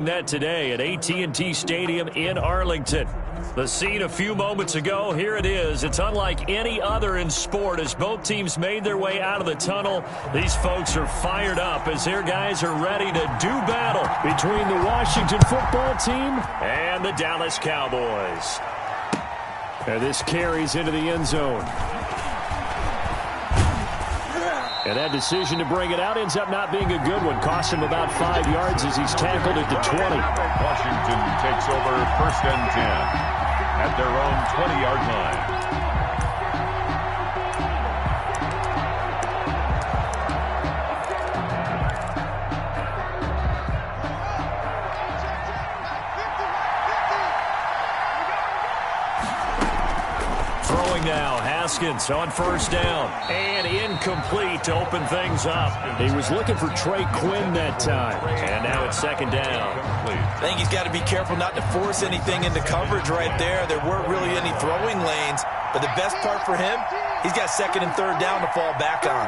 That today at AT&T Stadium in Arlington. The scene a few moments ago, here it is. It's unlike any other in sport as both teams made their way out of the tunnel. These folks are fired up as their guys are ready to do battle between the Washington football team and the Dallas Cowboys. And this carries into the end zone. And that decision to bring it out ends up not being a good one. Cost him about 5 yards as he's tackled at the 20. Washington takes over 1st and 10 at their own 20-yard line. Now, Haskins on 1st down and incomplete to open things up. He was looking for Trey Quinn that time, and now it's 2nd down. I think he's got to be careful not to force anything into coverage right there. There weren't really any throwing lanes, but the best part for him, he's got 2nd and 3rd down to fall back on.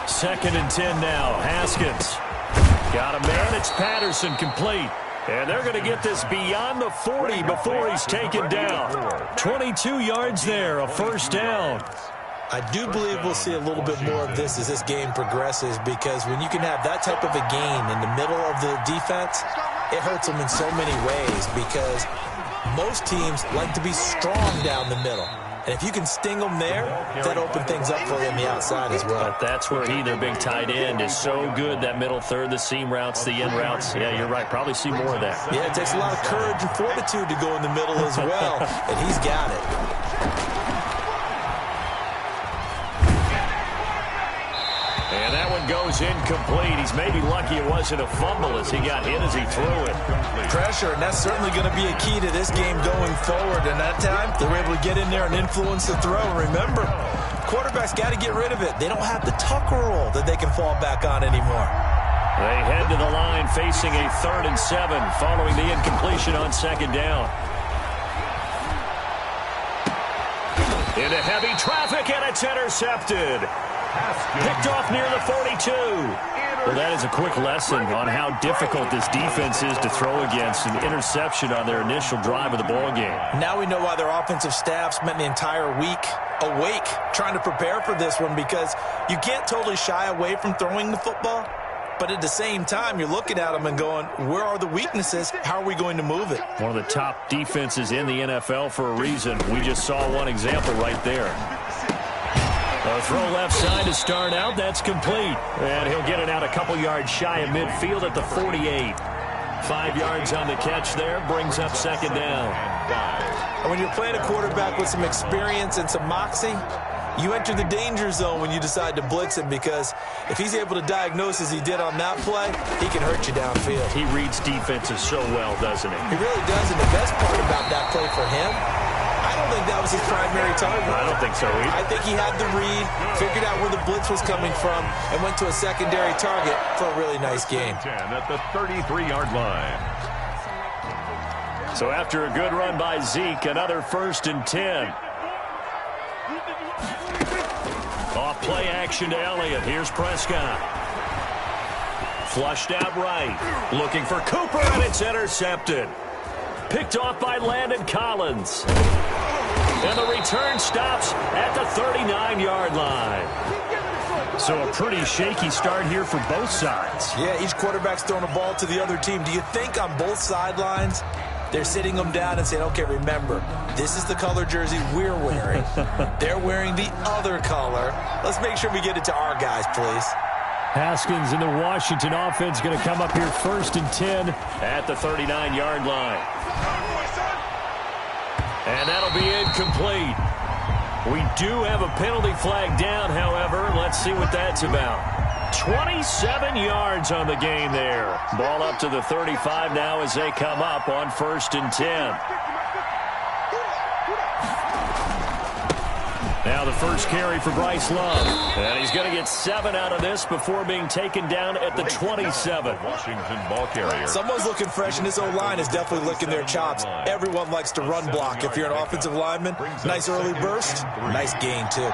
2nd and 10 now. Haskins got a man. It's Patterson complete. And they're going to get this beyond the 40 before he's taken down. 22 yards there, a 1st down. I do believe we'll see a little bit more of this as this game progresses, because when you can have that type of a gain in the middle of the defense, it hurts them in so many ways, because most teams like to be strong down the middle. And if you can sting them there, that opens things up for you on the outside as well. But that's where their big tight end, is so good. That middle third, the seam routes, the in routes. Yeah, you're right. Probably see more of that. Yeah, it takes a lot of courage and fortitude to go in the middle as well. And he's got it. And that one goes incomplete. He's maybe lucky it wasn't a fumble as he got hit as he threw it. Pressure, and that's certainly going to be a key to this game going forward. And that time, they were able to get in there and influence the throw. Remember, quarterbacks got to get rid of it. They don't have the tucker roll that they can fall back on anymore. They head to the line facing a 3rd and 7 following the incompletion on 2nd down. Into heavy traffic, and it's intercepted. Picked off near the 42. Well, that is a quick lesson on how difficult this defense is to throw against. An interception on their initial drive of the ball game. Now we know why their offensive staff spent the entire week awake trying to prepare for this one, because you can't totally shy away from throwing the football. But at the same time, you're looking at them and going, where are the weaknesses? How are we going to move it? One of the top defenses in the NFL for a reason. We just saw one example right there. A throw left side to start out. That's complete. And he'll get it out a couple yards shy of midfield at the 48. 5 yards on the catch there. Brings up 2nd down. And when you're playing a quarterback with some experience and some moxie, you enter the danger zone when you decide to blitz him, because if he's able to diagnose as he did on that play, he can hurt you downfield. He reads defenses so well, doesn't he? He really does, and the best part about that play for him, I don't think that was his primary target. I don't think so either. I think he had the read, figured out where the blitz was coming from, and went to a secondary target for a really nice game. 10 at the 33-yard line. So after a good run by Zeke, another 1st and 10. Off play action to Elliott. Here's Prescott. Flushed out right. Looking for Cooper, and it's intercepted. Picked off by Landon Collins. And the return stops at the 39-yard line. So a pretty shaky start here for both sides. Yeah, each quarterback's throwing a ball to the other team. Do you think on both sidelines they're sitting them down and saying, okay, remember, this is the color jersey we're wearing. They're wearing the other color. Let's make sure we get it to our guys, please. Haskins in the Washington offense going to come up here 1st and 10 at the 39-yard line. And that'll be incomplete. We do have a penalty flag down, however. Let's see what that's about. 27 yards on the game there. Ball up to the 35 now as they come up on 1st and 10. Now the first carry for Bryce Love. And he's going to get 7 out of this before being taken down at the 27. Washington ball carrier. Someone's looking fresh, and this O-line is definitely licking their chops. Everyone likes to run block. If you're an offensive lineman, nice early burst, nice gain too.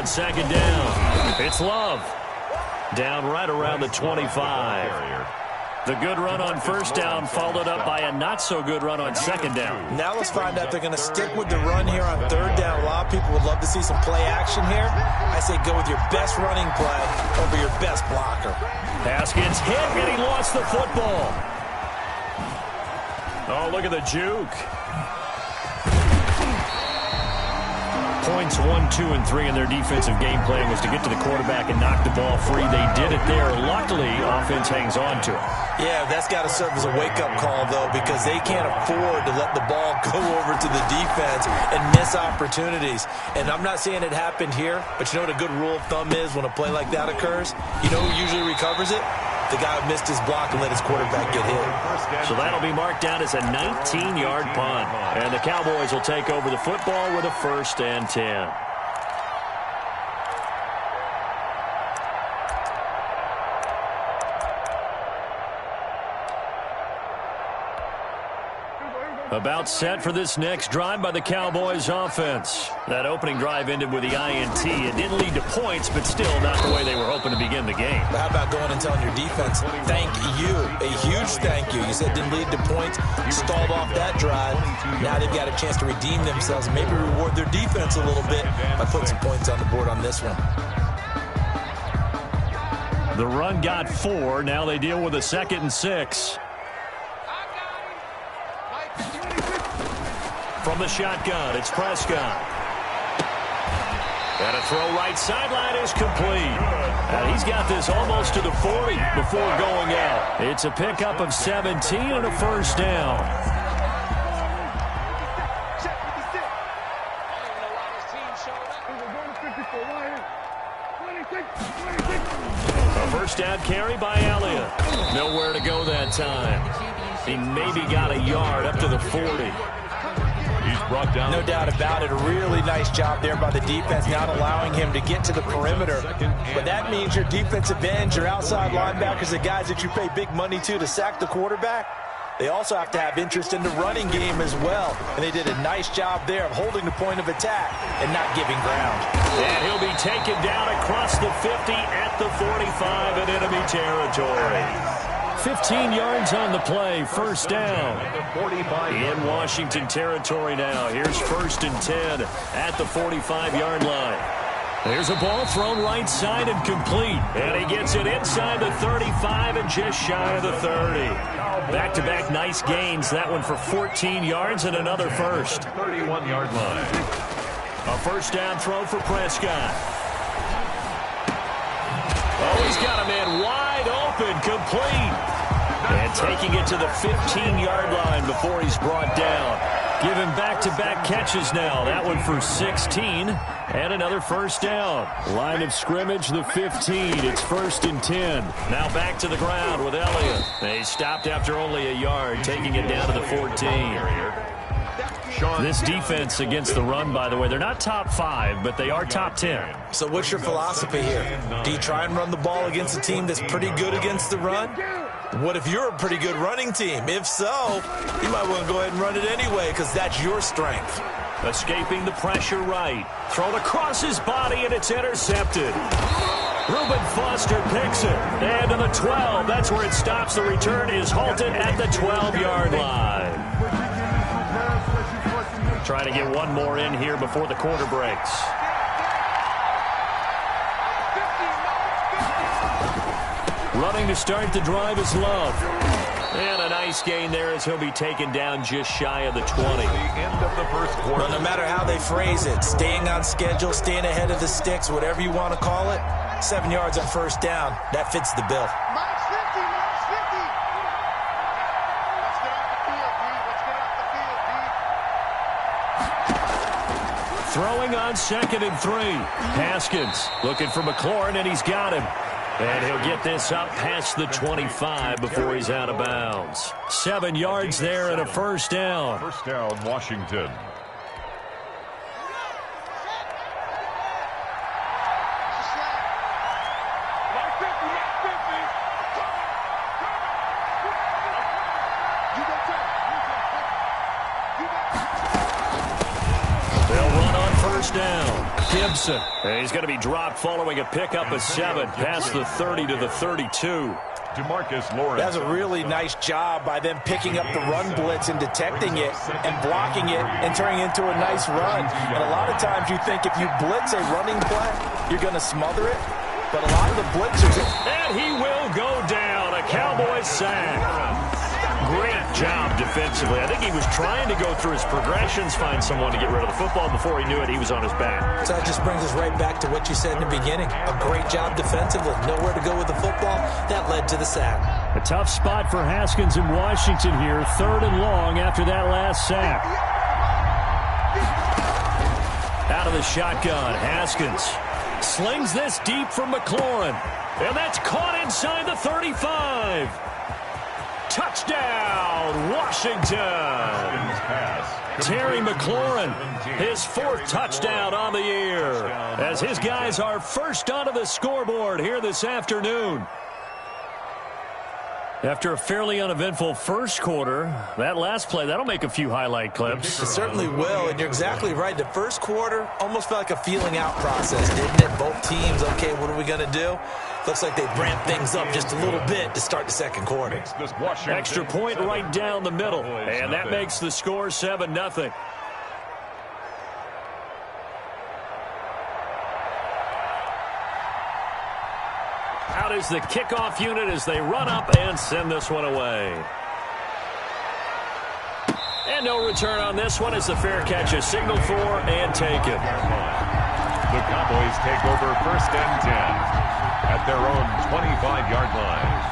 on second down. It's Love. Down right around the 25. The good run on first down followed up by a not-so-good run on second down. Now let's find out if they're going to stick with the run here on third down. A lot of people would love to see some play action here. I say go with your best running play over your best blocker. Haskins hit, and he lost the football. Oh, look at the juke. Points 1, 2, and 3 in their defensive game plan was to get to the quarterback and knock the ball free. They did it there. Luckily, offense hangs on to it. Yeah, that's got to serve as a wake-up call, though, because they can't afford to let the ball go over to the defense and miss opportunities. And I'm not saying it happened here, but you know what a good rule of thumb is when a play like that occurs? You know who usually recovers it? The guy who missed his block and let his quarterback get hit. So that'll be marked down as a 19-yard punt. And the Cowboys will take over the football with a 1st and 10. About set for this next drive by the Cowboys offense. That opening drive ended with the INT. It didn't lead to points, but still not the way they were hoping to begin the game. But how about going and telling your defense, thank you, a huge thank you. You said it didn't lead to points, stalled off that drive. Now they've got a chance to redeem themselves and maybe reward their defense a little bit by putting some points on the board on this one. The run got 4. Now they deal with a 2nd and 6. From the shotgun, it's Prescott. And a throw right sideline is complete. And he's got this almost to the 40 before going out. It's a pickup of 17 and a 1st down. A 1st down carry by Elliott. Nowhere to go that time. He maybe got a yard up to the 40. Brought down. No doubt about it. A really nice job there by the defense, not allowing him to get to the perimeter. But that means your defensive ends, your outside linebackers, the guys that you pay big money to sack the quarterback, they also have to have interest in the running game as well. And they did a nice job there of holding the point of attack and not giving ground. And he'll be taken down across the 50 at the 45 in enemy territory. 15 yards on the play, 1st down. In Washington territory now. Here's 1st and 10 at the 45-yard line. There's a ball thrown right side and complete. And he gets it inside the 35 and just shy of the 30. Back-to-back nice gains. That one for 14 yards and another 1st. 31-yard line. A 1st down throw for Prescott. Oh, he's got him in wide open, complete. And taking it to the 15-yard line before he's brought down. Giving back-to-back catches now. That one for 16 and another 1st down. Line of scrimmage, the 15. It's 1st and 10. Now back to the ground with Elliott. They stopped after only a yard, taking it down to the 14. This defense against the run, by the way, they're not top 5, but they are top 10. So what's your philosophy here? Do you try and run the ball against a team that's pretty good against the run? What if you're a pretty good running team? If so, you might want to go ahead and run it anyway because that's your strength. Escaping the pressure right. Thrown across his body, and it's intercepted. Reuben Foster picks it. And to the 12. That's where it stops. The return is halted at the 12-yard line. Trying to get one more in here before the quarter breaks. Running to start the drive is Love. And a nice gain there as he'll be taken down just shy of the 20. The end of the 1st quarter. Well, no matter how they phrase it, staying on schedule, staying ahead of the sticks, whatever you want to call it, 7 yards on 1st down, that fits the bill. Throwing on 2nd and 3. Haskins looking for McLaurin, and he's got him. And he'll get this up past the 25 before he's out of bounds. 7 yards there and a 1st down. 1st down, Washington. They'll run on 1st down. Gibson. And he's going to be dropped following a pickup of 7 past the 30 to the 32. DeMarcus Lawrence. That's a really nice job by them picking up the run blitz and detecting it and blocking it and turning it into a nice run. And a lot of times you think if you blitz a running play, you're going to smother it. But a lot of the blitzers... And he will go down. A Cowboys sack. Great job defensively. I think he was trying to go through his progressions, find someone to get rid of the football. Before he knew it, he was on his back. So that just brings us right back to what you said in the beginning. A great job defensively. Nowhere to go with the football. That led to the sack. A tough spot for Haskins in Washington here. 3rd and long after that last sack. Out of the shotgun, Haskins slings this deep from McLaurin. And that's caught inside the 35. Touchdown, Washington. Terry McLaurin, his 4th touchdown on the year, as his guys are first onto the scoreboard here this afternoon. After a fairly uneventful first quarter, that last play, that'll make a few highlight clips. It certainly will, and you're exactly right. The first quarter almost felt like a feeling out process, didn't it? Both teams, okay, what are we going to do? Looks like they ramped things up just a little bit to start the second quarter. Extra point right down the middle, and that makes the score 7-0. Out is the kickoff unit as they run up and send this one away. And no return on this one as the fair catch is signaled for and taken. The Cowboys take over 1st and 10 at their own 25-yard line.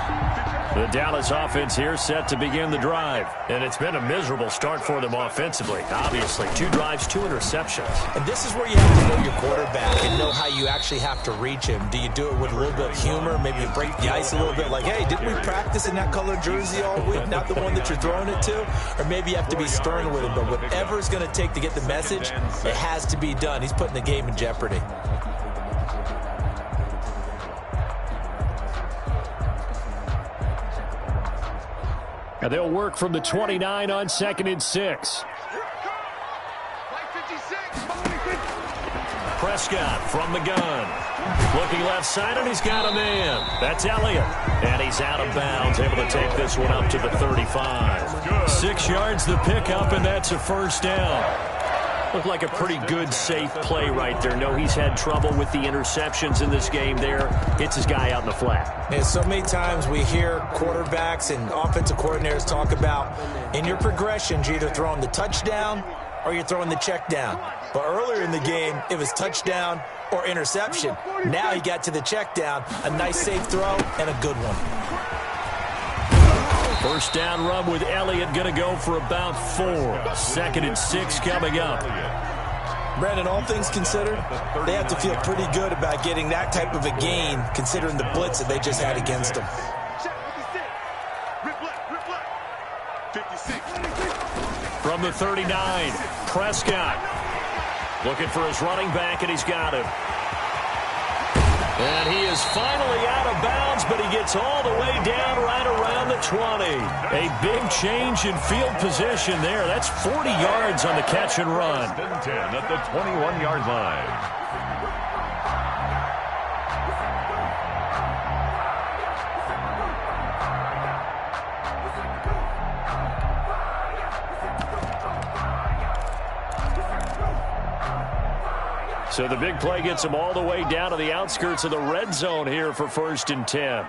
The Dallas offense here set to begin the drive. And it's been a miserable start for them offensively. Obviously, 2 drives, 2 interceptions. And this is where you have to know your quarterback and know how you actually have to reach him. Do you do it with a little bit of humor? Maybe you break the ice a little bit like, hey, didn't we practice in that colored jersey all week? Not the one that you're throwing it to? Or maybe you have to be stern with him. But whatever it's going to take to get the message, it has to be done. He's putting the game in jeopardy. And they'll work from the 29 on 2nd and 6. Prescott from the gun. Looking left side, and he's got a man. That's Elliott. And he's out of bounds, able to take this one up to the 35. 6 yards the pickup, and that's a 1st down. Looked like a pretty good, safe play right there. No, he's had trouble with the interceptions in this game there. Hits his guy out in the flat. And so many times we hear quarterbacks and offensive coordinators talk about in your progressions, you're either throwing the touchdown or you're throwing the check down. But earlier in the game, it was touchdown or interception. Now he got to the check down, a nice safe throw, and a good one. 1st down run with Elliott going to go for about 4. 2nd and 6 coming up. Brandon, all things considered, they have to feel pretty good about getting that type of a gain considering the blitz that they just had against them. From the 39, Prescott looking for his running back, and he's got him. And he is finally out of bounds, but he gets all the way down right around the 20. A big change in field position there. That's 40 yards on the catch and run. 10 at the 21-yard line. So the big play gets him all the way down to the outskirts of the red zone here for 1st and 10.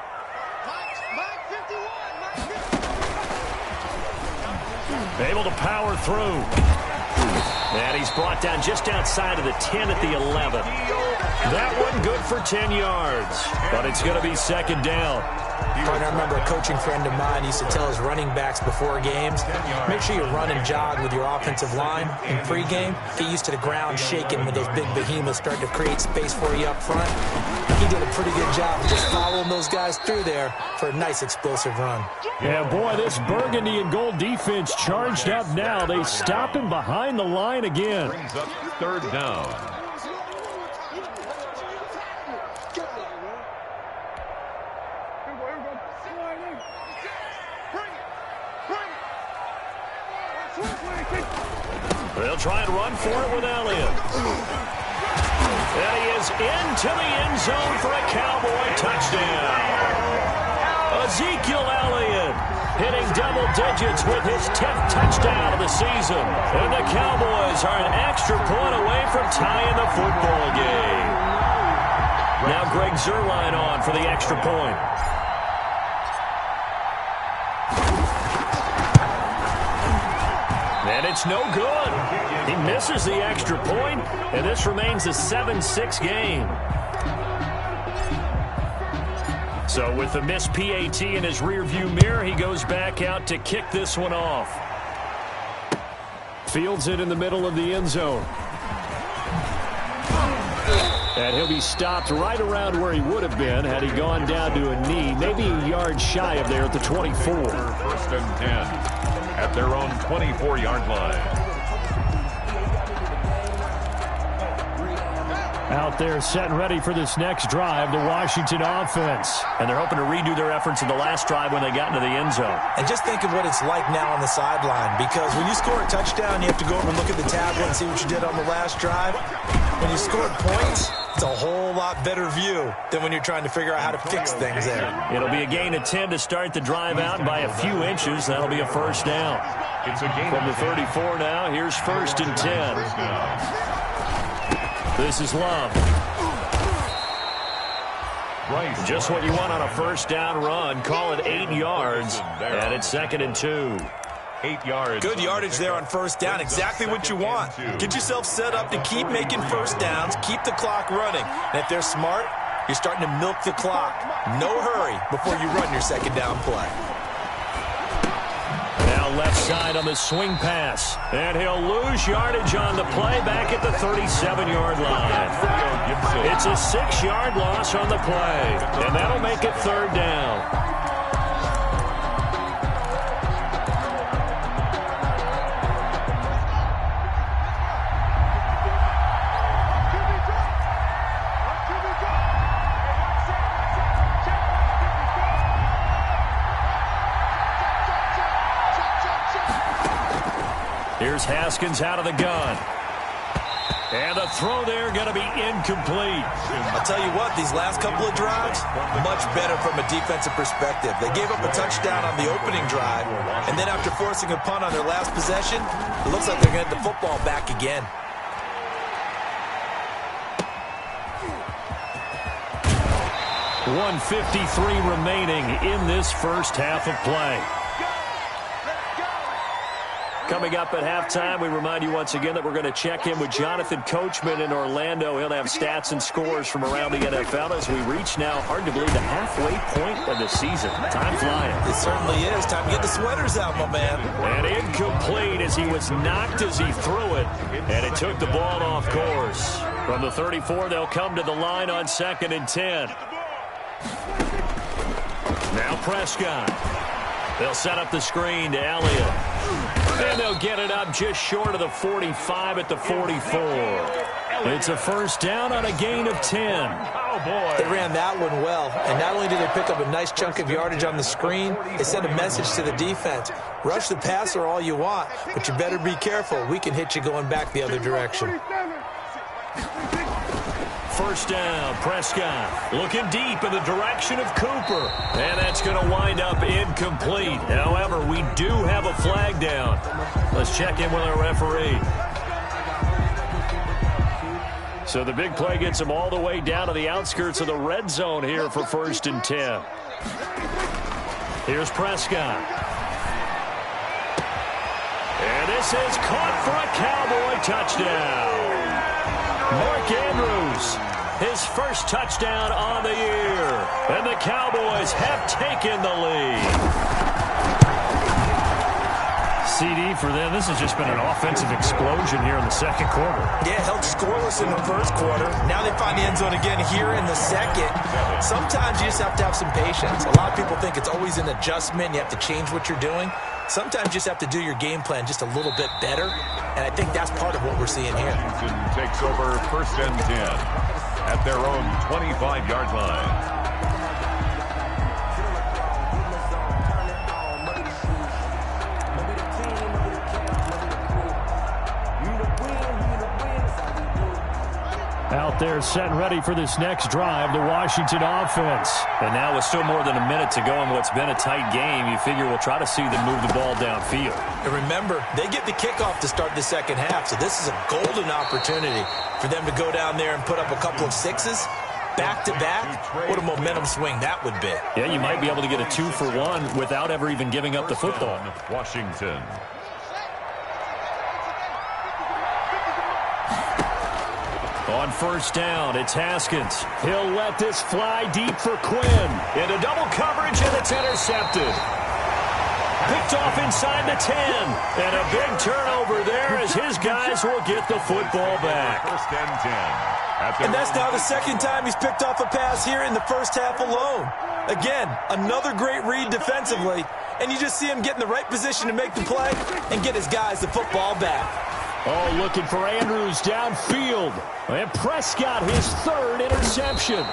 Able to power through. And he's brought down just outside of the 10 at the 11. That one good for 10 yards. But it's going to be 2nd down. I remember a coaching friend of mine used to tell his running backs before games, make sure you run and jog with your offensive line in pregame. Get used to the ground shaking when those big behemoths start to create space for you up front. He did a pretty good job of just following those guys through there for a nice explosive run. Yeah, boy, this burgundy and gold defense charged up now. They stop him behind the line again. Brings up 3rd down. They'll try and run for it with Elliott. And he is into the end zone for a Cowboy touchdown. Ezekiel Elliott hitting double digits with his 10th touchdown of the season. And the Cowboys are an extra point away from tying the football game. Now Greg Zuerlein on for the extra point. And it's no good. He misses the extra point, and this remains a 7-6 game. So with the missed PAT in his rearview mirror, he goes back out to kick this one off. Fields it in the middle of the end zone. And he'll be stopped right around where he would have been had he gone down to a knee, maybe a yard shy of there at the 24. First and 10 at their own 24-yard line. Out there set and ready for this next drive, the Washington offense. And they're hoping to redo their efforts in the last drive when they got into the end zone. And just think of what it's like now on the sideline, because when you score a touchdown, you have to go over and look at the tablet and see what you did on the last drive. When you scored points, it's a whole lot better view than when you're trying to figure out how to fix things there. It'll be a gain of 10 to start the drive out by a few inches. That'll be a first down. It's a gain from the 34 now. Here's first and 10. This is Love. Right. Just what you want on a first down run. Call it 8 yards. And it's 2nd and 2. 8 yards. Good yardage there on first down. Exactly what you want. Get yourself set up to keep making first downs. Keep the clock running. And if they're smart, you're starting to milk the clock. No hurry before you run your second down play. Now left side on the swing pass. And he'll lose yardage on the play back at the 37-yard line. It's a 6-yard loss on the play. And that'll make it third down. Here's Haskins out of the gun. And the throw there going to be incomplete. I'll tell you what, these last couple of drives, much better from a defensive perspective. They gave up a touchdown on the opening drive, and then after forcing a punt on their last possession, it looks like they're going to get the football back again. .153 remaining in this first half of play. Coming up at halftime, we remind you once again that we're going to check in with Jonathan Coachman in Orlando. He'll have stats and scores from around the NFL as we reach now, hard to believe, the halfway point of the season. Time flying. It certainly is. Time to get the sweaters out, my man. And incomplete as he was knocked as he threw it, and it took the ball off course. From the 34, they'll come to the line on 2nd and 10. Now Prescott. They'll set up the screen to Elliott. And they'll get it up just short of the 45 at the 44. It's a first down on a gain of 10. They ran that one well. And not only did they pick up a nice chunk of yardage on the screen, they sent a message to the defense. Rush the passer all you want, but you better be careful. We can hit you going back the other direction. First down, Prescott looking deep in the direction of Cooper. And that's going to wind up incomplete. However, we do have a flag down. Let's check in with our referee. So the big play gets him all the way down to the outskirts of the red zone here for first and 10. Here's Prescott. And this is caught for a Cowboy touchdown. Mark Andrews, his first touchdown on the year. And the Cowboys have taken the lead. CD for them. This has just been an offensive explosion here in the second quarter. Yeah, held scoreless in the first quarter. Now they find the end zone again here in the second. Sometimes you just have to have some patience. A lot of people think it's always an adjustment. You have to change what you're doing. Sometimes you just have to do your game plan just a little bit better. And I think that's part of what we're seeing here. Washington takes over first and 10 at their own 25-yard line. Out out there set and ready for this next drive, the Washington offense. And now with still more than a minute to go in what's been a tight game, you figure we'll try to see them move the ball downfield. And remember, they get the kickoff to start the second half, so this is a golden opportunity for them to go down there and put up a couple of sixes. Back-to-back, what a momentum swing that would be. Yeah, you might be able to get a 2-for-1 without ever even giving up the football. Washington. On first down, it's Haskins. He'll let this fly deep for Quinn. Into double coverage, and it's intercepted. Picked off inside the 10. And a big turnover there as his guys will get the football back. First and 10. And that's now the second time he's picked off a pass here in the first half alone. Again, another great read defensively, and you just see him get in the right position to make the play and get his guys the football back. Oh, looking for Andrews downfield. And Prescott, his third interception.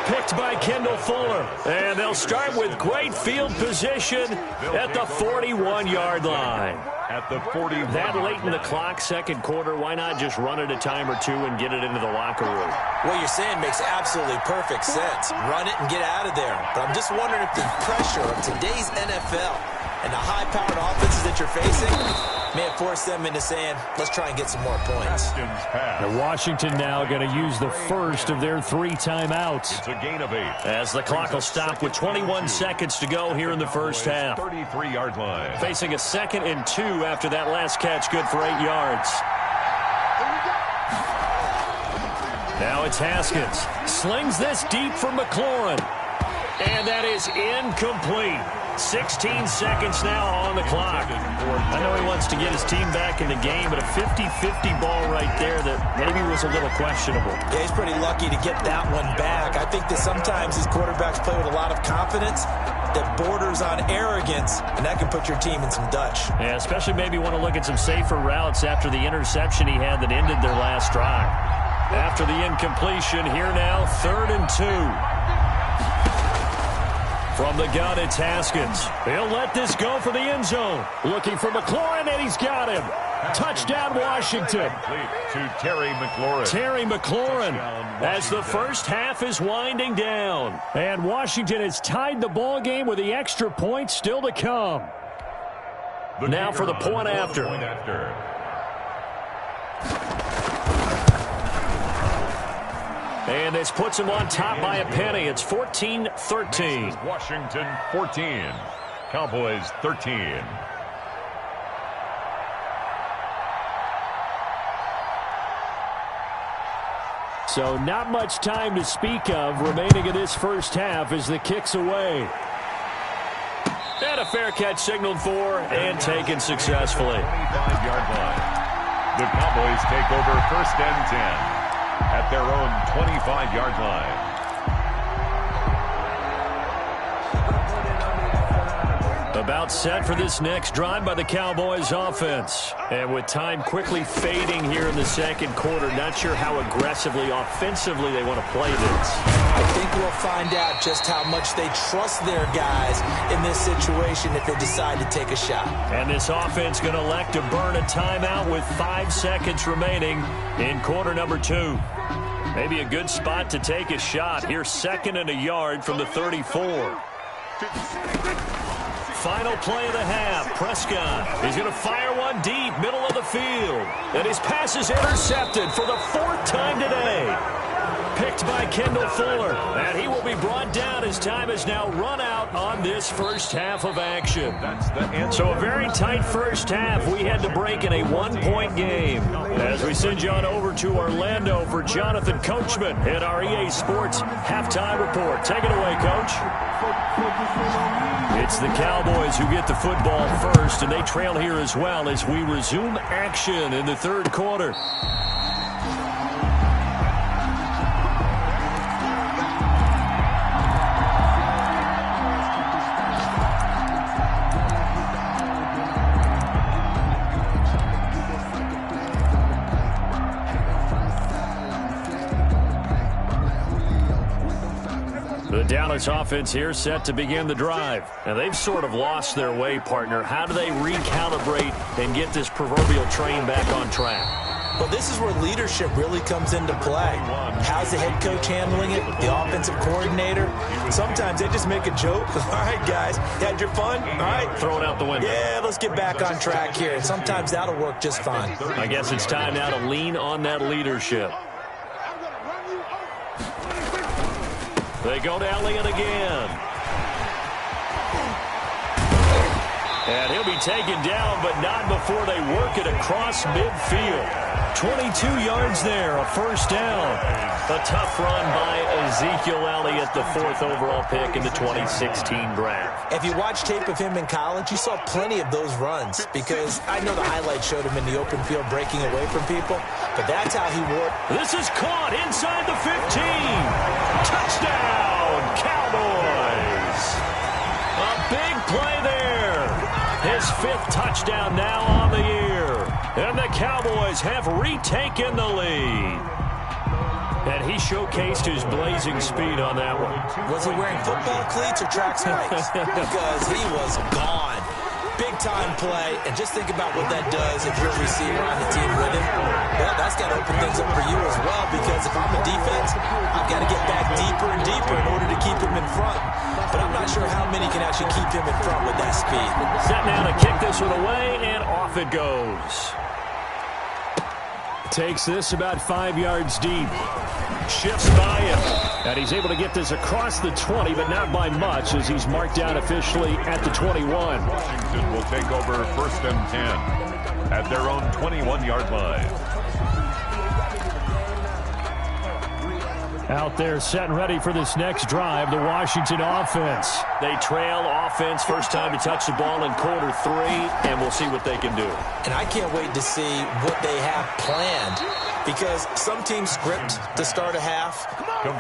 Picked by Kendall Fuller. And they'll start with great field position at the 41-yard line. At the 41. That late in the clock, second quarter, why not just run it a time or two and get it into the locker room? What you're saying makes absolutely perfect sense. Run it and get out of there. But I'm just wondering if the pressure of today's NFL and the high-powered offenses that you're facing may have forced them into saying, let's try and get some more points. And Washington now going to use the first of their 3 timeouts. It's a gain of 8. As the clock will stop with 21 seconds to go here in the first half. 33-yard line. Facing a 2nd and 2 after that last catch, good for 8 yards. Now it's Haskins. Slings this deep for McLaurin. And that is incomplete. 16 seconds now on the clock. I know he wants to get his team back in the game, but a 50-50 ball right there that maybe was a little questionable. Yeah, he's pretty lucky to get that one back. I think that sometimes these quarterbacks play with a lot of confidence that borders on arrogance, and that can put your team in some Dutch. Yeah, especially maybe want to look at some safer routes after the interception he had that ended their last drive. After the incompletion, here now, 3rd and 2. From the gun, it's Haskins. He'll let this go for the end zone. Looking for McLaurin, and he's got him. Touchdown, Washington. To Terry McLaurin. Terry McLaurin as the first half is winding down. And Washington has tied the ball game with the extra point still to come. Now for the point after. And this puts him on top by a penny. It's 14-13. Washington 14. Cowboys 13. So not much time to speak of remaining in this first half as the kick's away. And a fair catch signaled for and taken successfully. 25-yard line. The Cowboys take over first and 10. At their own 25-yard line. About set for this next drive by the Cowboys offense. And with time quickly fading here in the second quarter, not sure how aggressively, offensively they want to play this. I think we'll find out just how much they trust their guys in this situation if they decide to take a shot. And this offense going to elect to burn a timeout with 5 seconds remaining in quarter number 2. Maybe a good spot to take a shot. Here's 2nd and a yard from the 34. Final play of the half. Prescott. He's going to fire one deep, middle of the field. And his pass is intercepted for the 4th time today. Picked by Kendall Fuller. And he will be brought down as time has now run out on this first half of action. So a very tight first half. We had to break in a 1-point game. As we send you on over to Orlando for Jonathan Coachman at our EA Sports Halftime Report. Take it away, Coach. It's the Cowboys who get the football first, and they trail here as well as we resume action in the 3rd quarter. The Dallas offense here set to begin the drive. Now, they've sort of lost their way, partner. How do they recalibrate and get this proverbial train back on track? Well, this is where leadership really comes into play. How's the head coach handling it? The offensive coordinator? Sometimes they just make a joke. All right, guys, you had your fun? All right. Throw it out the window. Yeah, let's get back on track here. And sometimes that'll work just fine. I guess it's time now to lean on that leadership. They go to Elliott again. And he'll be taken down, but not before they work it across midfield. 22 yards there, a first down. A tough run by Ezekiel Elliott, the 4th overall pick in the 2016 draft. If you watch tape of him in college, you saw plenty of those runs because I know the highlights showed him in the open field breaking away from people, but that's how he wore. This is caught inside the 15. Touchdown, Cowboys. A big play there. His 5th touchdown now on the year. And the Cowboys have retaken the lead. And he showcased his blazing speed on that one. Was he wearing football cleats or track spikes? Because he was gone. Big-time play, and just think about what that does if you're a receiver on the team with him. Well, that's got to open things up for you as well, because if I'm a defense, I've got to get back deeper and deeper in order to keep him in front. But I'm not sure how many can actually keep him in front with that speed. Set now to kick this one away, and off it goes. Takes this about 5 yards deep. Shifts by him. And he's able to get this across the 20, but not by much, as he's marked down officially at the 21. Washington will take over 1st and 10 at their own 21-yard line. Out there set and ready for this next drive, the Washington offense. They trail offense, first time to touch the ball in quarter 3, and we'll see what they can do. And I can't wait to see what they have planned, because some teams script to start a half.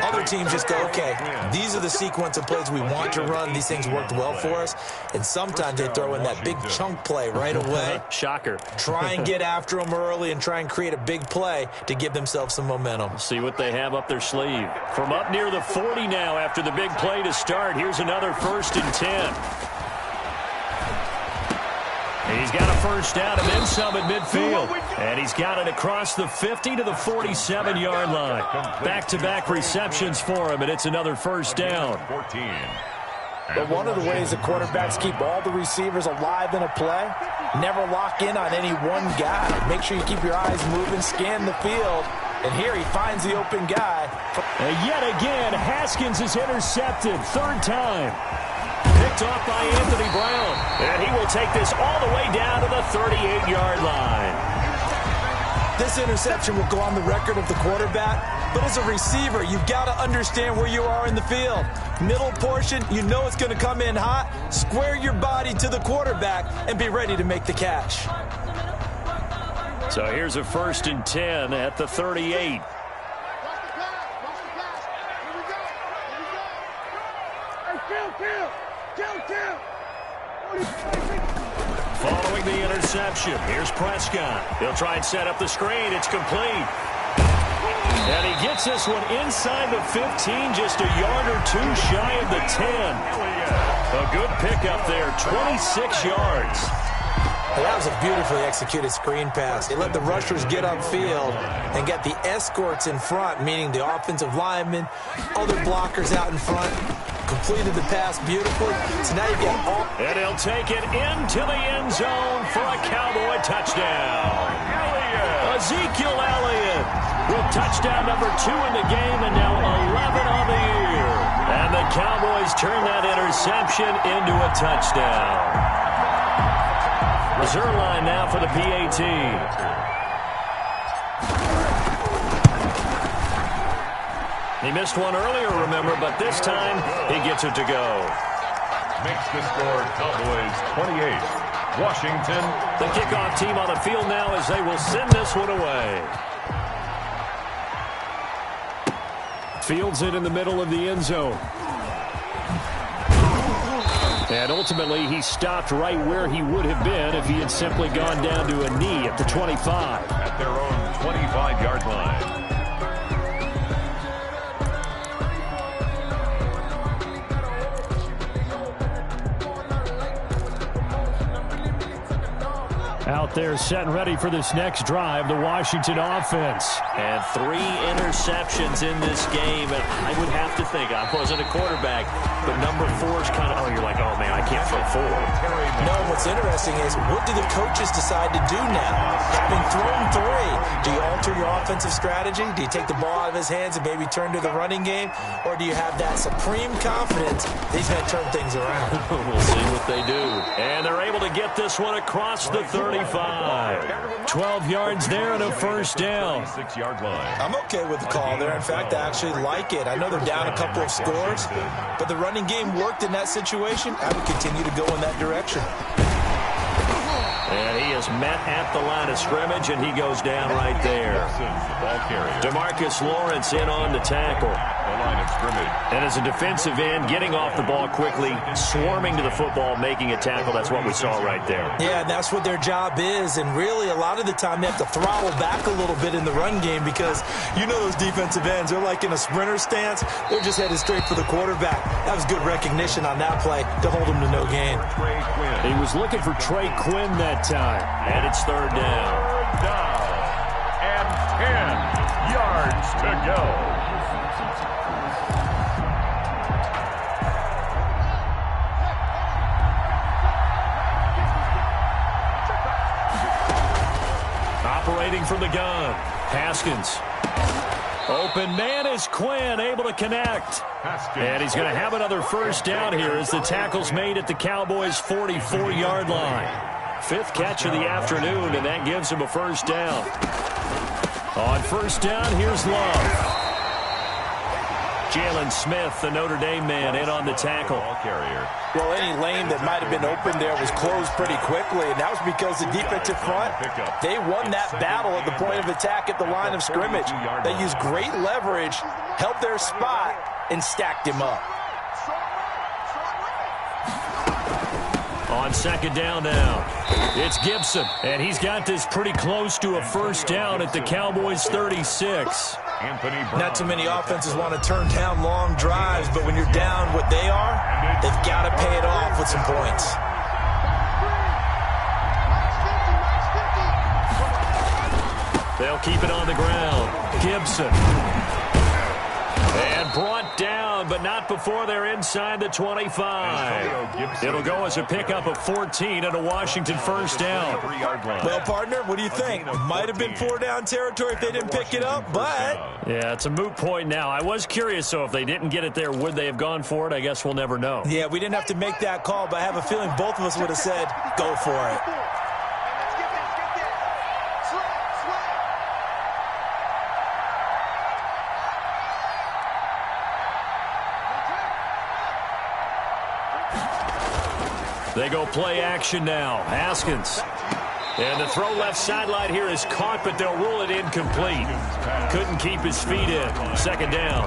Other teams just go, okay, these are the sequence of plays we want to run. These things worked well for us. And sometimes they throw in that big chunk play right away. Shocker. Try and get after them early and try and create a big play to give themselves some momentum. See what they have up their sleeve. From up near the 40 now after the big play to start. Here's another 1st and 10. He's got a first down and then some at midfield. And he's got it across the 50 to the 47-yard line. Back-to-back receptions for him, and it's another first down. 14. But one of the ways the quarterbacks keep all the receivers alive in a play, never lock in on any one guy. Make sure you keep your eyes moving, scan the field. And here he finds the open guy. And yet again, Haskins is intercepted. 3rd time. Picked off by Anthony Brown. And he will take this all the way down to the 38-yard line. This interception will go on the record of the quarterback, but as a receiver, you've got to understand where you are in the field. Middle portion, you know it's going to come in hot. Square your body to the quarterback and be ready to make the catch. So here's a 1st and 10 at the 38. Following the interception, here's Prescott. He'll try and set up the screen. It's complete. And he gets this one inside the 15, just a yard or two shy of the 10. A good pickup there, 26 yards. That was a beautifully executed screen pass. They let the rushers get upfield and get the escorts in front, meaning the offensive linemen, other blockers out in front. Completed the pass beautifully. So now you get all. And he'll take it into the end zone for a Cowboy touchdown. Ezekiel Elliott with touchdown number 2 in the game and now 11 on the year. And the Cowboys turn that interception into a touchdown. Zerline now for the PAT. He missed one earlier, remember, but this time he gets it to go. Makes the score Cowboys 28. Washington. The kickoff team on the field now as they will send this one away. Fields it in the middle of the end zone. And ultimately, he stopped right where he would have been if he had simply gone down to a knee at the 25. At their own 25-yard line. Out out there setting ready for this next drive, the Washington offense. And 3 interceptions in this game. And I would have to think, I wasn't a quarterback, but number 4 is kind of, you're like, oh, man, I can't throw 4. No, what's interesting is what do the coaches decide to do now? Having thrown 3, do you alter your offensive strategy? Do you take the ball out of his hands and maybe turn to the running game? Or do you have that supreme confidence that he's going to turn things around? We'll see what they do. And they're able to get this one across the 35. 12 yards there and a first down. 6-yard line. I'm okay with the call there. In fact, I actually like it. I know they're down a couple of scores, but the running game worked in that situation. I would continue to go in that direction. And he is met at the line of scrimmage, and he goes down right there. DeMarcus Lawrence in on the tackle. And as a defensive end, getting off the ball quickly, swarming to the football, making a tackle. That's what we saw right there. Yeah, that's what their job is. And really, a lot of the time, they have to throttle back a little bit in the run game because you know those defensive ends, they're like in a sprinter stance. They're just headed straight for the quarterback. That was good recognition on that play to hold him to no gain. He was looking for Trey Quinn that time. And it's 3rd down. And 10 yards to go. Operating from the gun, Haskins. Open man is Quinn, able to connect. And he's going to have another first down here as the tackle's made at the Cowboys' 44-yard line. 5th catch of the afternoon, and that gives him a first down. On first down, here's Love. Jalen Smith, the Notre Dame man, in on the tackle. Well, any lane that might have been open there was closed pretty quickly, and that was because the defensive front, they won that battle at the point of attack at the line of scrimmage. They used great leverage, held their spot, and stacked him up. On second down now, it's Gibson, and he's got this pretty close to a first down at the Cowboys' 36. Not too many offenses want to turn down long drives, but when you're down what they are, they've got to pay it off with some points. They'll keep it on the ground. Gibson. And brought down, but not before they're inside the 25. It'll go as a pickup of 14 and a Washington first down. Well, partner, what do you think? Might have been 4-down territory if they didn't pick it up, but... Yeah, it's a moot point now. I was curious, so if they didn't get it there, would they have gone for it? I guess we'll never know. Yeah, we didn't have to make that call, but I have a feeling both of us would have said, go for it. They go play action now. Haskins. And the throw left sideline here is caught, but they'll rule it incomplete. Couldn't keep his feet in. Second down.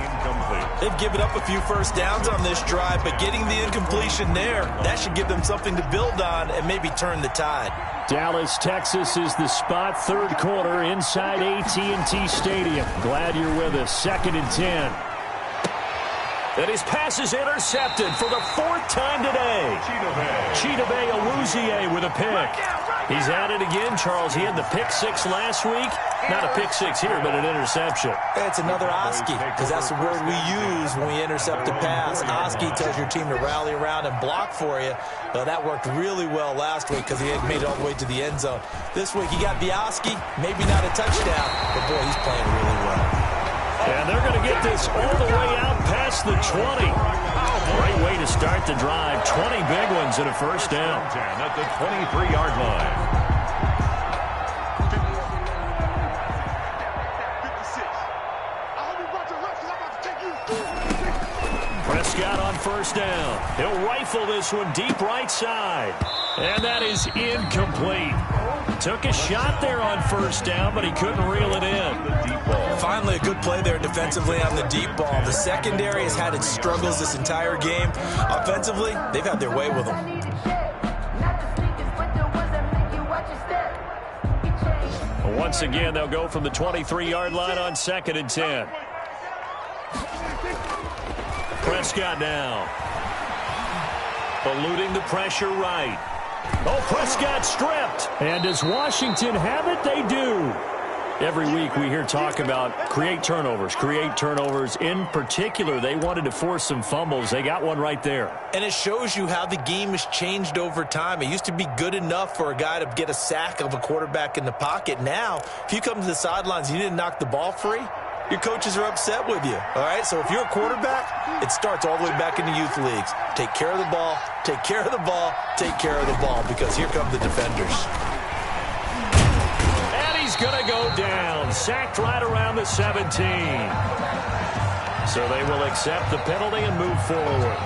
They've given up a few first downs on this drive, but getting the incompletion there, that should give them something to build on and maybe turn the tide. Dallas, Texas is the spot. 3rd quarter inside AT&T Stadium. Glad you're with us. 2nd and 10. And his pass is intercepted for the 4th time today. Chidobe Awuzie with a pick. He's at it again, Charles. He had the pick 6 last week. Not a pick 6 here, but an interception. It's another Oski, because that's the word we use when we intercept a pass. Oski tells your team to rally around and block for you. That worked really well last week because he had made it all the way to the end zone. This week he got the Oski, maybe not a touchdown, but boy, he's playing really well. And they're going to get this all the way out past the 20. Great way to start the drive. 20 big ones and a first down. At the 23-yard line. Prescott on first down. He'll rifle this one deep right side. And that is incomplete. Took a shot there on first down, but he couldn't reel it in. Finally, a good play there defensively on the deep ball. The secondary has had its struggles this entire game. Offensively, they've had their way with them. Once again, they'll go from the 23-yard line on 2nd and 10. Prescott now. Eluding the pressure right. Oh, Prescott stripped. And does Washington have it? They do. Every week we hear talk about create turnovers. In particular, they wanted to force some fumbles. They got one right there. And it shows you how the game has changed over time. It used to be good enough for a guy to get a sack of a quarterback in the pocket. Now, if you come to the sidelines and you didn't knock the ball free, your coaches are upset with you. All right, so if you're a quarterback, it starts all the way back in the youth leagues. Take care of the ball, take care of the ball, take care of the ball, because here come the defenders. He's going to go down. Sacked right around the 17. So they will accept the penalty and move forward.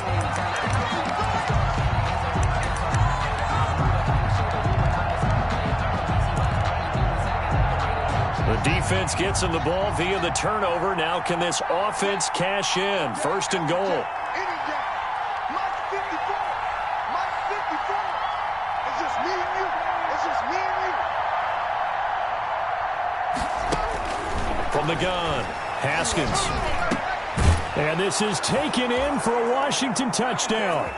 The defense gets him the ball via the turnover. Now can this offense cash in? First and goal. From the gun, Haskins. And this is taken in for a Washington touchdown.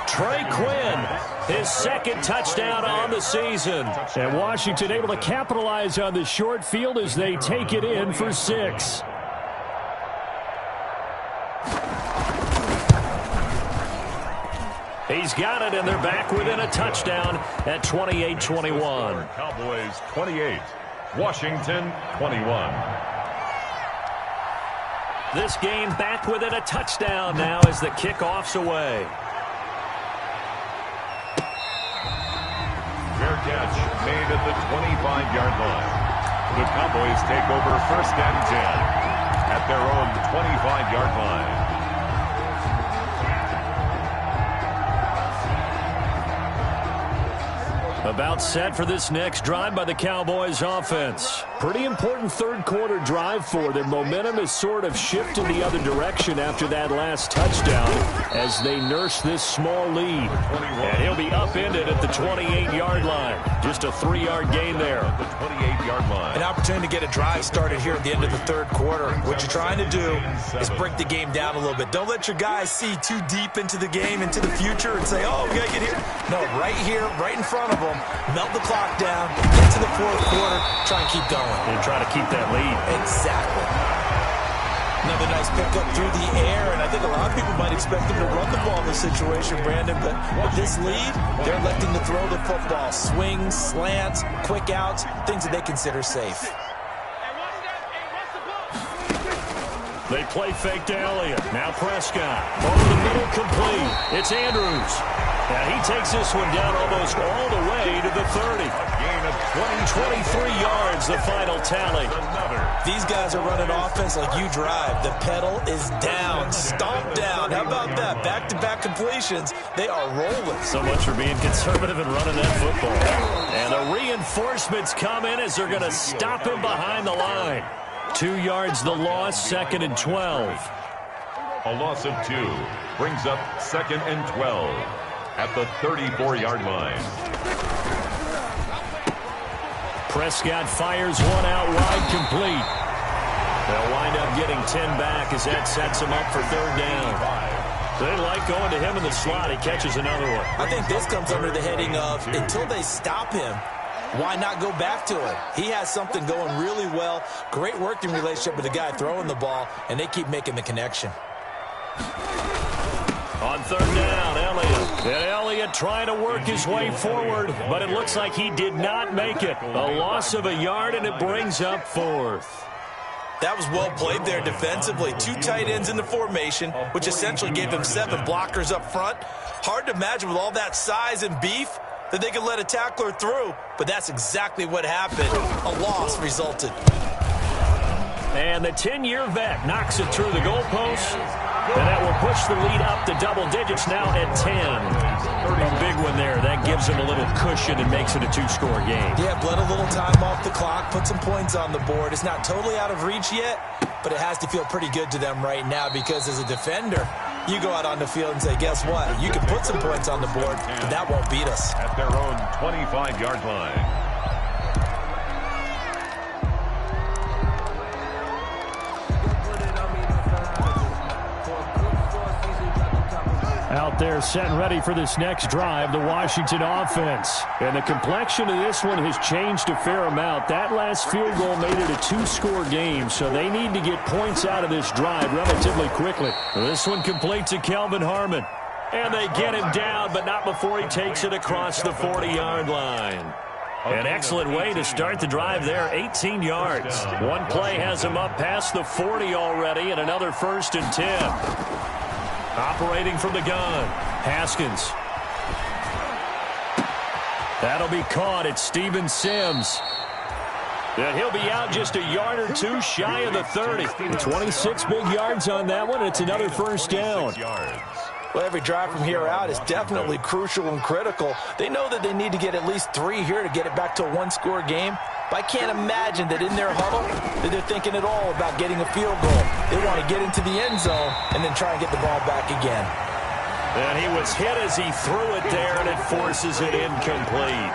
Trey Quinn, his second touchdown on the season. And Washington able to capitalize on the short field as they take it in for 6. He's got it, and they're back within a touchdown at 28-21. Cowboys 28, Washington 21. This game back within a touchdown now as the kickoff's away. Fair catch made at the 25-yard line. The Cowboys take over first and 10 at their own 25-yard line. About set for this next drive by the Cowboys offense. Pretty important third quarter drive for them. Momentum has sort of shifted the other direction after that last touchdown as they nurse this small lead. And he'll be upended at the 28-yard line. Just a 3-yard gain there. The 28-yard line. An opportunity to get a drive started here at the end of the third quarter. What you're trying to do is break the game down a little bit. Don't let your guys see too deep into the game, into the future, and say, oh, we got to get here. No, right here, right in front of them. Melt the clock down, get to the fourth quarter, try and keep going. And try to keep that lead. Exactly. Another nice pickup through the air, and I think a lot of people might expect them to run the ball in this situation, Brandon, but with this lead, they're electing to throw the football. Swings, slants, quick outs, things that they consider safe. They play fake to Elliott. Now Prescott. Over the middle, complete. It's Andrews. And he takes this one down almost all the way to the 30. Gain of 23 yards, the final tally. These guys are running offense like you drive. The pedal is down, stomped down. How about that? Back-to-back completions. They are rolling. So much for being conservative and running that football. And the reinforcements come in as they're going to stop him behind the line. 2 yards the loss, 2nd and 12. A loss of 2 brings up 2nd and 12 at the 34-yard line. Prescott fires one out wide, complete. They'll wind up getting 10 back as that sets him up for third down. They like going to him in the slot. He catches another one. I think this comes under the heading of until they stop him, why not go back to it? He has something going really well. Great working relationship with the guy throwing the ball, and they keep making the connection. On third down, Elliott. And Elliott trying to work his way forward, but it looks like he did not make it. A loss of a yard, and it brings up 4th. That was well played there defensively. 2 tight ends in the formation, which essentially gave him 7 blockers up front. Hard to imagine with all that size and beef that they could let a tackler through, but that's exactly what happened. A loss resulted. And the 10-year vet knocks it through the goalpost, and that will push the lead up to double digits now at 10. A big one there. That gives them a little cushion and makes it a 2-score game. Yeah, bled a little time off the clock, put some points on the board. It's not totally out of reach yet, but it has to feel pretty good to them right now because as a defender, you go out on the field and say, guess what? You can put some points on the board, but that won't beat us. At their own 25-yard line. Out out there set and ready for this next drive, the Washington offense. And the complexion of this one has changed a fair amount. That last field goal made it a two-score game, so they need to get points out of this drive relatively quickly. This one complete to Kelvin Harmon. And they get him down, but not before he takes it across the 40-yard line. An excellent way to start the drive there, 18 yards. One play has him up past the 40 already, and another 1st and 10. Operating from the gun, Haskins. That'll be caught at Steven Sims. And he'll be out just a yard or two shy of the 30. 26 big yards on that one, and it's another 1st down. Well, every drive from here out is definitely crucial and critical. They know that they need to get at least 3 here to get it back to a one-score game. But I can't imagine that in their huddle that they're thinking at all about getting a field goal. They want to get into the end zone and then try and get the ball back again. And he was hit as he threw it there, and it forces it incomplete.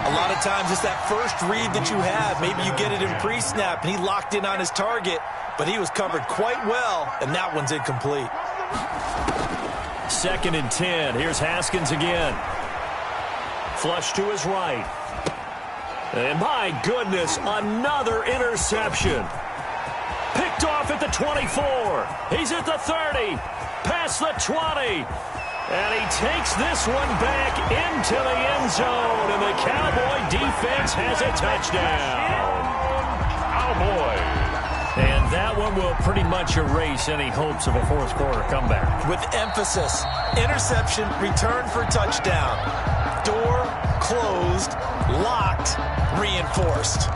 A lot of times it's that first read that you have. Maybe you get it in pre-snap, and he locked in on his target, but he was covered quite well, and that one's incomplete. 2nd and 10. Here's Haskins again. Flush to his right. And my goodness, another interception. Picked off at the 24. He's at the 30. Past the 20. And he takes this one back into the end zone. And the Cowboy defense has a touchdown. Cowboys. And that one will pretty much erase any hopes of a fourth-quarter comeback. With emphasis, interception, return for touchdown. Door closed, locked, reinforced.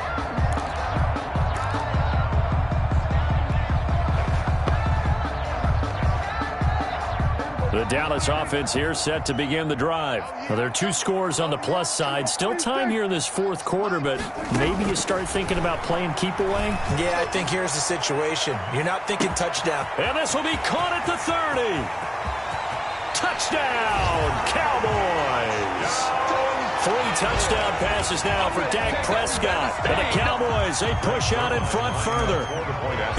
The Dallas offense here set to begin the drive. Well, there are 2 scores on the plus side. Still time here in this 4th quarter, but maybe you start thinking about playing keep away? Yeah, I think here's the situation. You're not thinking touchdown. And this will be caught at the 30. Touchdown, Cowboys. 3 touchdown passes now for Dak Prescott. And the Cowboys, they push out in front further.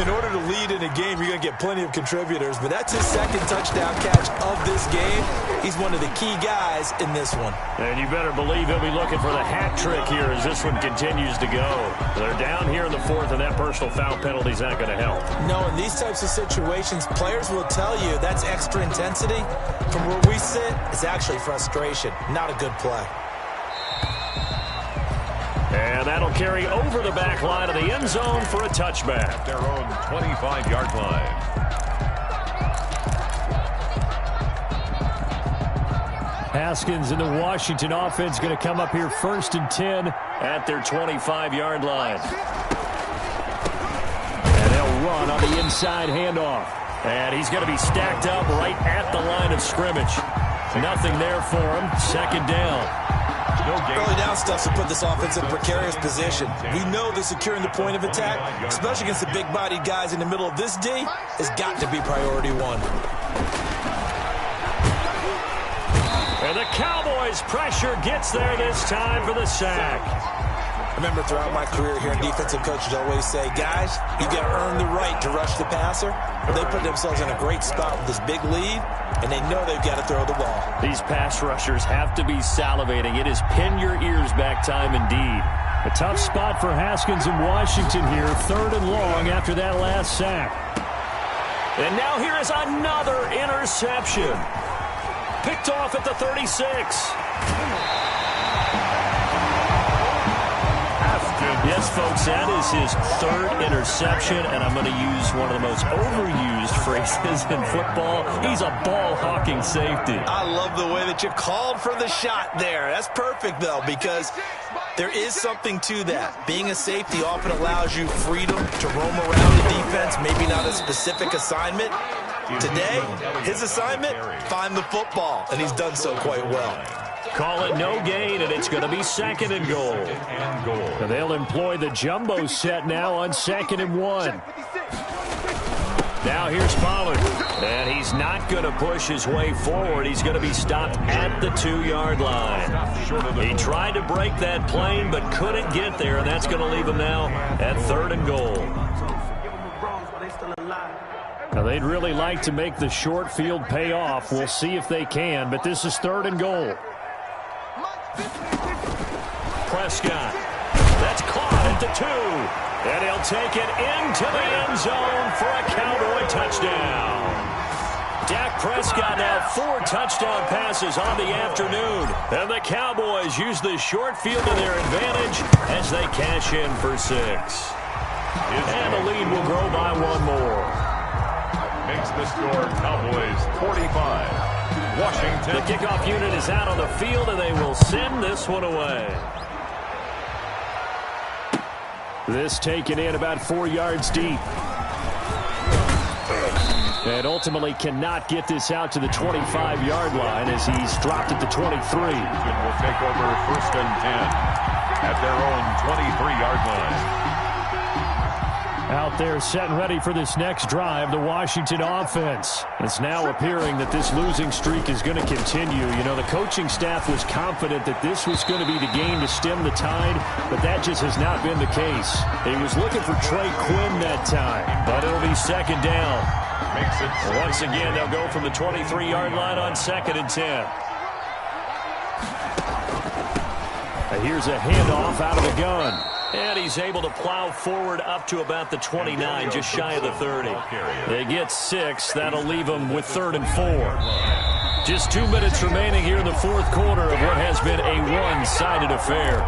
In order to lead in a game, you're going to get plenty of contributors, but that's his 2nd touchdown catch of this game. He's one of the key guys in this one. And you better believe he'll be looking for the hat trick here as this one continues to go. They're down here in the 4th, and that personal foul penalty's not going to help. No, in these types of situations, players will tell you that's extra intensity. From where we sit, it's actually frustration, not a good play. And that'll carry over the back line of the end zone for a touchback. Their own 25-yard line. Haskins and the Washington offense going to come up here 1st and 10 at their 25-yard line. And they'll run on the inside handoff. And he's going to be stacked up right at the line of scrimmage. Nothing there for him. 2nd down. Early down stuff to put this offense in a precarious position. We know that securing the point of attack, especially against the big-bodied guys in the middle of this D, has got to be priority 1. And the Cowboys' pressure gets there this time for the sack. I remember throughout my career hearing defensive coaches always say, guys, you got to earn the right to rush the passer. They put themselves in a great spot with this big lead, and they know they've got to throw the ball. These pass rushers have to be salivating. It is pin your ears back time indeed. A tough spot for Haskins in Washington here. 3rd and long after that last sack. And now here is another interception. Picked off at the 36. Yes, folks, that is his 3rd interception, and I'm going to use one of the most overused phrases in football. He's a ball-hawking safety. I love the way that you called for the shot there. That's perfect, though, because there is something to that. Being a safety often allows you freedom to roam around the defense, maybe not a specific assignment. Today, his assignment, find the football, and he's done so quite well. Call it no gain, and it's going to be 2nd and goal. And they'll employ the jumbo set now on 2nd and 1. Now here's Pollard. And he's not going to push his way forward. He's going to be stopped at the 2-yard line. He tried to break that plane, but couldn't get there, and that's going to leave him now at 3rd and goal. Now, they'd really like to make the short field pay off. We'll see if they can, but this is 3rd and goal. Prescott. That's caught at the 2. And he'll take it into the end zone for a Cowboy touchdown. Dak Prescott now 4 touchdown passes on the afternoon. And the Cowboys use the short field to their advantage as they cash in for 6. And the lead will grow by 1 more. Makes the score Cowboys 45. Washington. The kickoff unit is out on the field, and they will send this one away. This taken in about 4 yards deep. And ultimately cannot get this out to the 25-yard line as he's dropped at the 23. Will take over 1st and 10 at their own 23-yard line. Out there set and ready for this next drive, the Washington offense. It's now appearing that this losing streak is going to continue. You know, the coaching staff was confident that this was going to be the game to stem the tide, but that just has not been the case. He was looking for Trey Quinn that time, but it'll be 2nd down. Makes it once again, they'll go from the 23-yard line on 2nd and 10. Here's a handoff out of the gun. And he's able to plow forward up to about the 29, just shy of the 30. They get 6. That'll leave them with 3rd and 4. Just 2 minutes remaining here in the 4th quarter of what has been a one-sided affair.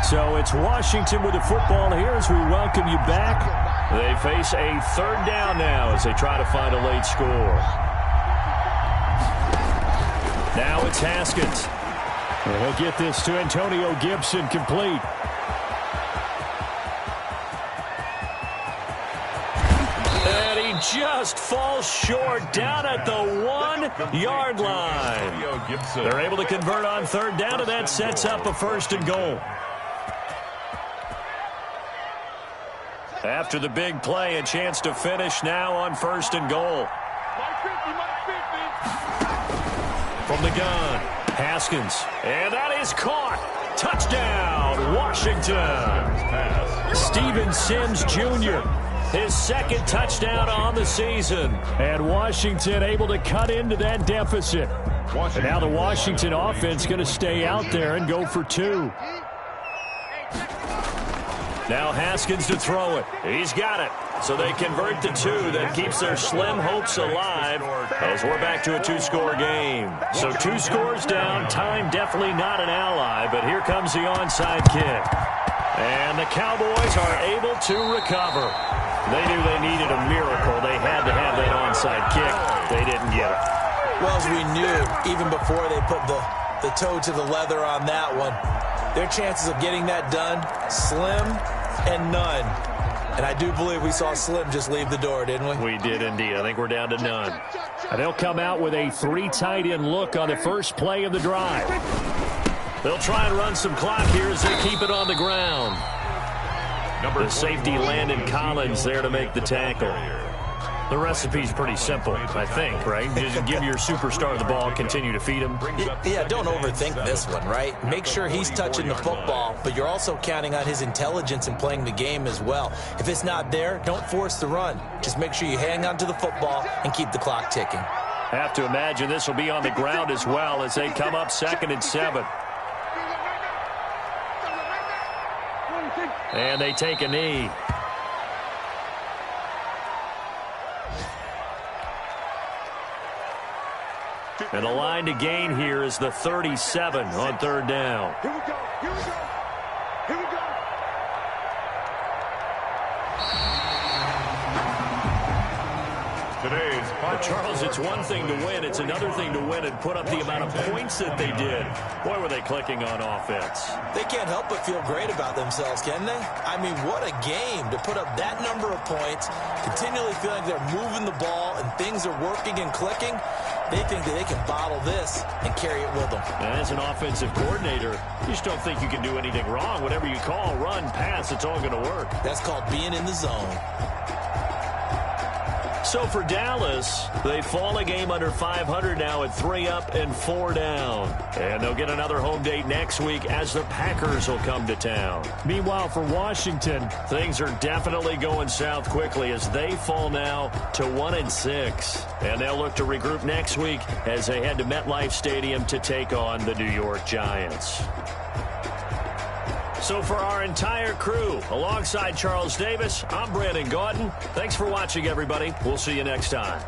So it's Washington with the football here as we welcome you back. They face a 3rd down now as they try to find a late score. Now it's Haskins. And he'll get this to Antonio Gibson complete. And he just falls short down at the 1-yard line. They're able to convert on 3rd down, and that sets up a 1st and goal. After the big play, a chance to finish now on 1st and goal. From the gun, Haskins. And that is caught. Touchdown, Washington. Steven Sims Jr., his 2nd touchdown on the season. And Washington able to cut into that deficit. And now the Washington offense going to stay out there and go for 2. Now Haskins to throw it. He's got it. So they convert the 2. That keeps their slim hopes alive as we're back to a 2-score game. So 2 scores down. Time definitely not an ally, but here comes the onside kick. And the Cowboys are able to recover. They knew they needed a miracle. They had to have that onside kick. They didn't get it. Well, as we knew, even before they put the toe to the leather on that one, their chances of getting that done, slim and none. And I do believe we saw Slim just leave the door, didn't we? We did indeed. I think we're down to none. And they'll come out with a 3 tight end look on the first play of the drive. They'll try and run some clock here as they keep it on the ground. The safety Landon Collins there to make the tackle. The recipe's pretty simple, I think, right? Just give your superstar the ball, continue to feed him. Yeah, don't overthink this one, right? Make sure he's touching the football, but you're also counting on his intelligence in playing the game as well. If it's not there, don't force the run. Just make sure you hang on to the football and keep the clock ticking. Have to imagine this will be on the ground as well as they come up 2nd and 7. And they take a knee. And the line to gain here is the 37 on 3rd down. Here we go. Here we go. Here we go. Today's But Charles, it's one thing to win. It's another thing to win and put up the amount of points that they did. Boy, were they clicking on offense. They can't help but feel great about themselves, can they? I mean, what a game to put up that number of points, continually feeling they're moving the ball and things are working and clicking. They think that they can bottle this and carry it with them. And as an offensive coordinator, you just don't think you can do anything wrong. Whatever you call, run, pass, it's all going to work. That's called being in the zone. So for Dallas, they fall a game under 500 now at 3 up and 4 down. And they'll get another home date next week as the Packers will come to town. Meanwhile, for Washington, things are definitely going south quickly as they fall now to 1-6. And they'll look to regroup next week as they head to MetLife Stadium to take on the New York Giants. So for our entire crew, alongside Charles Davis, I'm Brandon Gaudin. Thanks for watching, everybody. We'll see you next time.